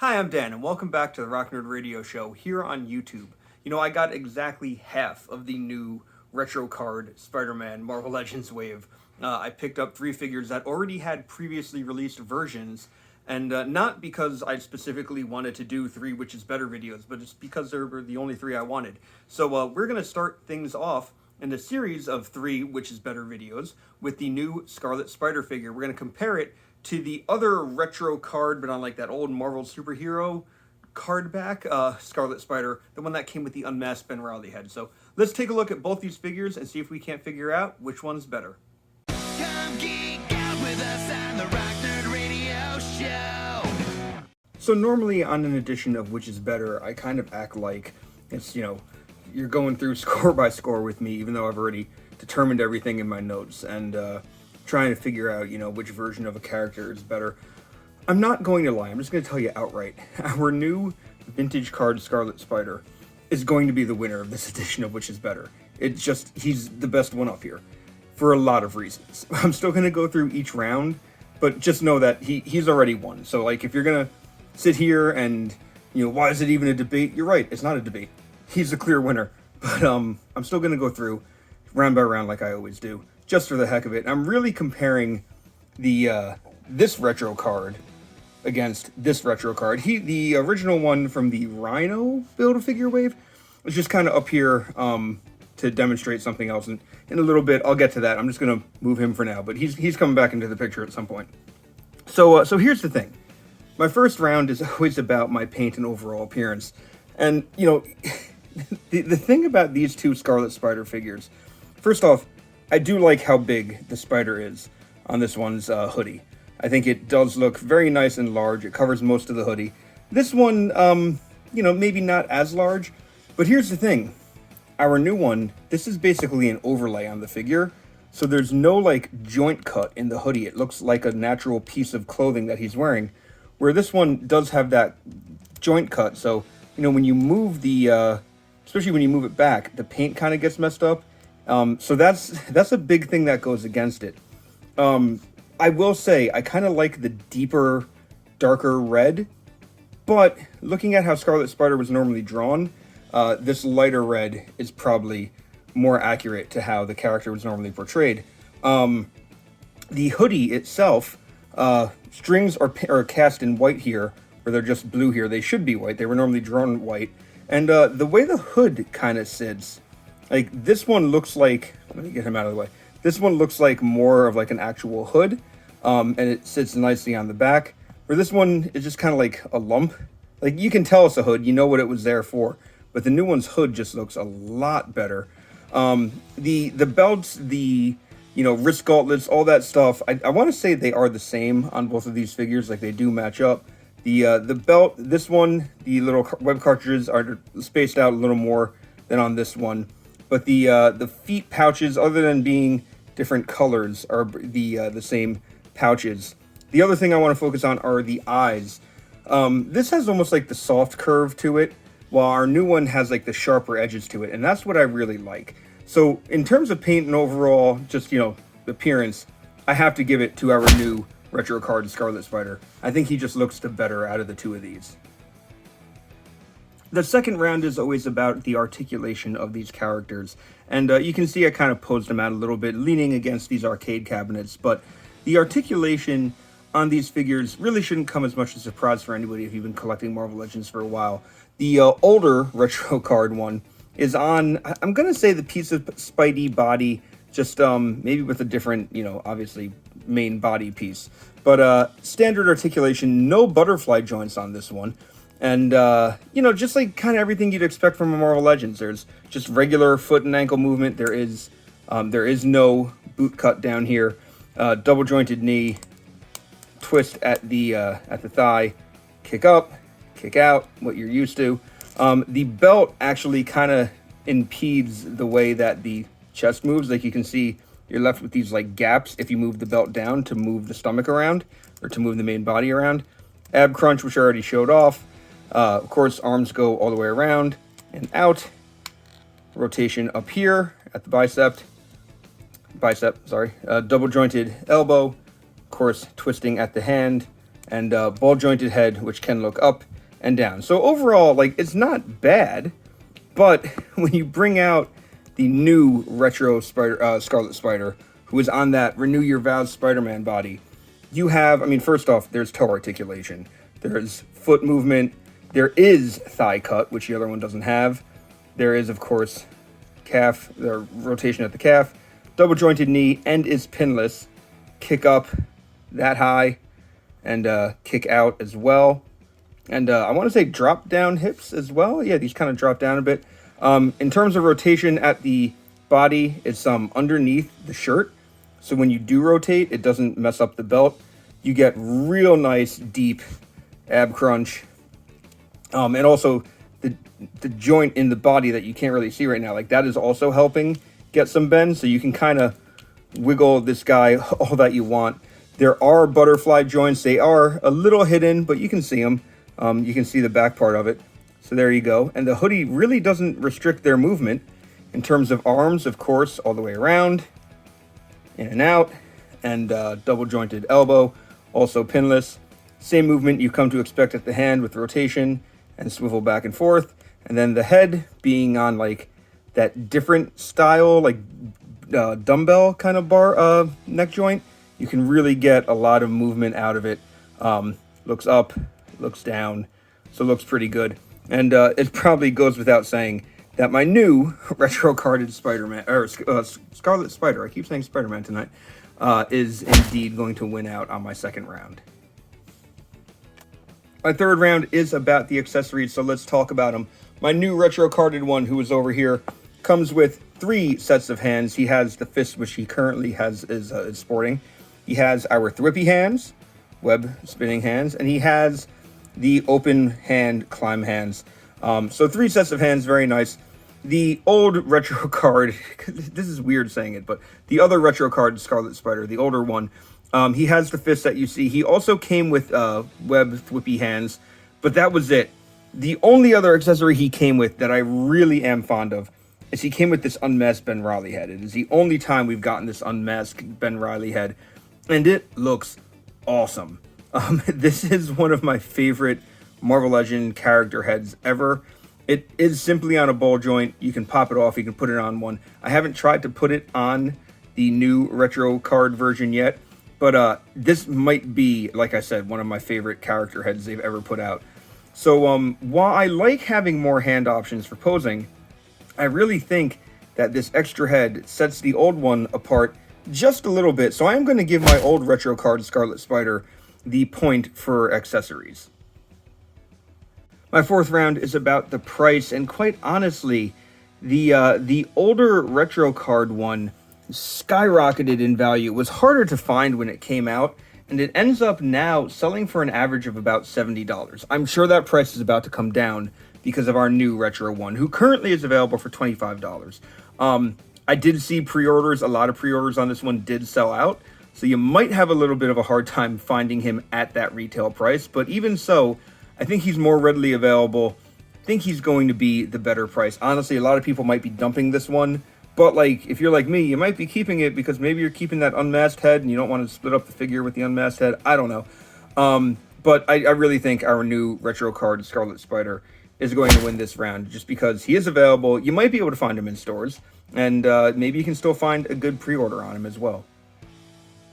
Hi, I'm Dan, and welcome back to the Rock Nerd Radio Show here on YouTube. You know, I got exactly half of the new retro card Spider-Man Marvel Legends wave. I picked up 3 figures that already had previously released versions, and not because I specifically wanted to do 3 Which Is Better videos, but it's because they were the only 3 I wanted. So we're going to start things off in a series of 3 Which Is Better videos with the new Scarlet Spider figure. We're going to compare it to the other retro card, but on like that old Marvel superhero card back, Scarlet Spider, the one that came with the unmasked Ben Reilly head. So let's take a look at both these figures and see if we can't figure out which one's better. Come geek out with us on the Rock Nerd Radio Show. So normally on an edition of Which Is Better, I kind of act like it's, you're going through score by score with me, even though I've already determined everything in my notes and trying to figure out, which version of a character is better. I'm not going to lie, I'm just going to tell you outright. Our new vintage card Scarlet Spider is going to be the winner of this edition of Which Is Better. It's just, he's the best one up here for a lot of reasons. I'm still going to go through each round, but just know that he's already won. So like if you're going to sit here and, why is it even a debate? You're right, it's not a debate. He's a clear winner. But I'm still going to go through round by round like I always do, just for the heck of it. I'm really comparing the this retro card against this retro card. The original one from the Rhino Build-A-Figure wave is just kind of up here to demonstrate something else. And in a little bit, I'll get to that. I'm just going to move him for now, but he's coming back into the picture at some point. So here's the thing. My first round is always about my paint and overall appearance. And, the thing about these two Scarlet Spider figures, first off, I do like how big the spider is on this one's hoodie. I think it does look very nice and large. It covers most of the hoodie. This one, maybe not as large, but here's the thing. Our new one, this is basically an overlay on the figure, so there's no, joint cut in the hoodie. It looks like a natural piece of clothing that he's wearing, where this one does have that joint cut, so, when you move the, especially when you move it back, the paint kind of gets messed up. So that's a big thing that goes against it. I will say, I kind of like the deeper, darker red, but looking at how Scarlet Spider was normally drawn, this lighter red is probably more accurate to how the character was normally portrayed. The hoodie itself, strings are cast in white here, where they're just blue here. They should be white. They were normally drawn white. And the way the hood kind of sits, like this one looks like, let me get him out of the way. This one looks like more of like an actual hood, and it sits nicely on the back. Where this one is just kind of like a lump. Like you can tell it's a hood, you know what it was there for. But the new one's hood just looks a lot better. The belts, the wrist gauntlets, all that stuff. I want to say they are the same on both of these figures. Like they do match up. The belt, this one, the little web cartridges are spaced out a little more than on this one. But the feet pouches, other than being different colors, are the same pouches. The other thing I want to focus on are the eyes. This has almost like the soft curve to it, while our new one has like the sharper edges to it, and that's what I really like. So in terms of paint and overall, just appearance, I have to give it to our new retro card Scarlet Spider. I think he just looks the better out of the two of these. The second round is always about the articulation of these characters, and you can see I kind of posed them out a little bit, leaning against these arcade cabinets, but the articulation on these figures really shouldn't come as much as a surprise for anybody if you've been collecting Marvel Legends for a while. The older retro card one is on, I'm going to say the piece of Spidey body, just maybe with a different, obviously main body piece. But standard articulation, no butterfly joints on this one. And, just like kind of everything you'd expect from a Marvel Legends. There's just regular foot and ankle movement. There is no boot cut down here. Double jointed knee, twist at the thigh, kick up, kick out, what you're used to. The belt actually kind of impedes the way that the chest moves. Like you can see, you're left with these like gaps if you move the belt down to move the stomach around or to move the main body around. Ab crunch, which I already showed off. Of course, arms go all the way around and out. Rotation up here at the bicep. Double jointed elbow. Of course, twisting at the hand and ball jointed head, which can look up and down. So overall, like, it's not bad, but when you bring out the new retro Spider, Scarlet Spider, who is on that Renew Your Vows Spider-Man body, you have, I mean, first off, there's toe articulation, there's foot movement, there is thigh cut, which the other one doesn't have. There is, of course, calf, the rotation at the calf, double jointed knee, and is pinless. Kick up that high, and kick out as well. And I want to say drop down hips as well. Yeah, these kind of drop down a bit. In terms of rotation at the body, it's underneath the shirt. So when you do rotate, it doesn't mess up the belt. You get real nice, deep ab crunch. And also the joint in the body that you can't really see right now, like that is also helping get some bend. So you can kind of wiggle this guy all that you want. There are butterfly joints. They are a little hidden, but you can see them. You can see the back part of it. So there you go. And the hoodie really doesn't restrict their movement in terms of arms, of course, all the way around, in and out, and double jointed elbow, also pinless. Same movement you come to expect at the hand with rotation and swivel back and forth. And then the head being on like that different style, like dumbbell kind of bar neck joint. You can really get a lot of movement out of it. Looks up, looks down, so it looks pretty good. And it probably goes without saying that my new retro carded Spider-Man, or Scarlet Spider, I keep saying Spider-Man tonight, is indeed going to win out on my second round. My third round is about the accessories, so let's talk about them. My new retro carded one, who is over here, comes with 3 sets of hands. He has the fist, which he currently is sporting. He has our thwippy hands, web spinning hands, and he has the open hand climb hands. So 3 sets of hands, very nice. The old retro card, this is weird saying it, but the other retro card, Scarlet Spider, the older one, he has the fist that you see. He also came with web thwippy hands, but that was it. The only other accessory he came with that I really am fond of is he came with this unmasked Ben Reilly head. It is the only time we've gotten this unmasked Ben Reilly head, and it looks awesome. This is one of my favorite Marvel Legend character heads ever. It is simply on a ball joint. You can pop it off, you can put it on one. I haven't tried to put it on the new retro card version yet, but this might be, like I said, one of my favorite character heads they've ever put out. So while I like having more hand options for posing, I really think that this extra head sets the old one apart just a little bit. So I am going to give my old retro card Scarlet Spider the point for accessories. My fourth round is about the price, and quite honestly, the older retro card one skyrocketed in value. It was harder to find when it came out, and it ends up now selling for an average of about $70. I'm sure that price is about to come down because of our new retro one, who currently is available for $25. I did see pre-orders. A lot of pre-orders on this one did sell out, so you might have a little bit of a hard time finding him at that retail price, but even so, I think he's more readily available. I think he's going to be the better price. Honestly, a lot of people might be dumping this one, but like, if you're like me, you might be keeping it because maybe you're keeping that unmasked head and you don't want to split up the figure with the unmasked head. I don't know. But I really think our new retro card, Scarlet Spider, is going to win this round just because he is available. You might be able to find him in stores, and maybe you can still find a good pre-order on him as well.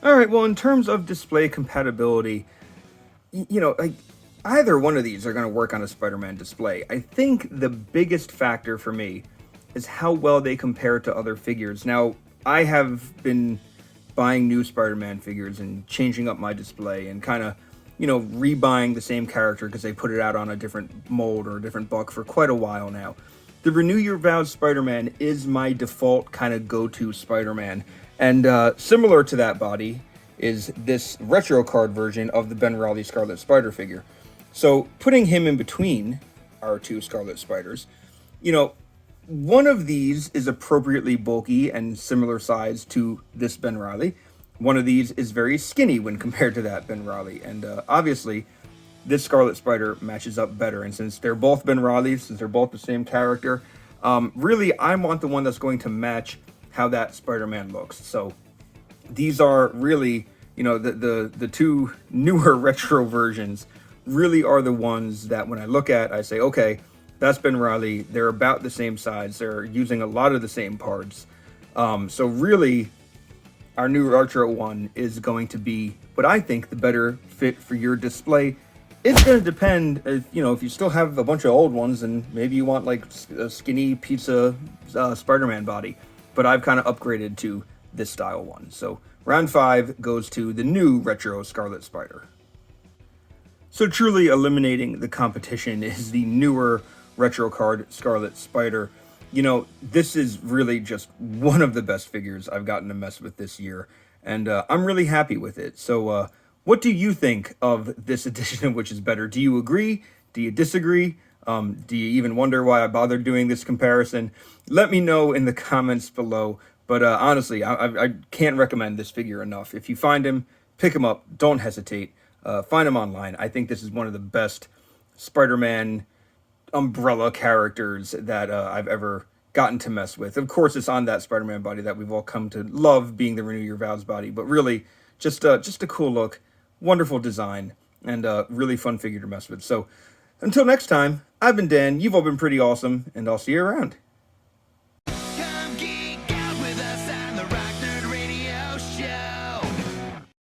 All right, well, in terms of display compatibility, you know, like, either one of these are going to work on a Spider-Man display. I think the biggest factor for me is how well they compare to other figures. Now, I have been buying new Spider-Man figures and changing up my display and kind of, you know, rebuying the same character because they put it out on a different mold or a different buck for quite a while now. The Renew Your Vows Spider-Man is my default kind of go-to Spider-Man. And similar to that body is this retro card version of the Ben Reilly Scarlet Spider figure. So putting him in between our 2 Scarlet Spiders, you know, one of these is appropriately bulky and similar size to this Ben Reilly. One of these is very skinny when compared to that Ben Reilly. And obviously, this Scarlet Spider matches up better. And since they're both Ben Reilly, since they're both the same character, really, I want the one that's going to match how that Spider-Man looks. So these are really, you know, the two newer retro versions really are the ones that when I look at, I say, okay, that's Ben Reilly. They're about the same size. They're using a lot of the same parts. So really, our new retro one is going to be what I think the better fit for your display. It's going to depend, if, you know, if you still have a bunch of old ones and maybe you want like a skinny pizza Spider-Man body. But I've kind of upgraded to this style one. So round 5 goes to the new retro Scarlet Spider. So truly eliminating the competition is the newer retro card Scarlet Spider. You know, this is really just one of the best figures I've gotten to mess with this year, and I'm really happy with it. So what do you think of this edition of Which is Better? Do you agree? Do you disagree? Do you even wonder why I bothered doing this comparison? Let me know in the comments below. But honestly, I can't recommend this figure enough. If you find him, pick him up. Don't hesitate. Find him online. I think this is one of the best Spider-Man umbrella characters that I've ever gotten to mess with. Of course, it's on that Spider-Man body that we've all come to love, being the Renew Your Vows body. But really, just a cool look, wonderful design, and really fun figure to mess with. So until next time, I've been Dan. You've all been pretty awesome, and I'll see you around.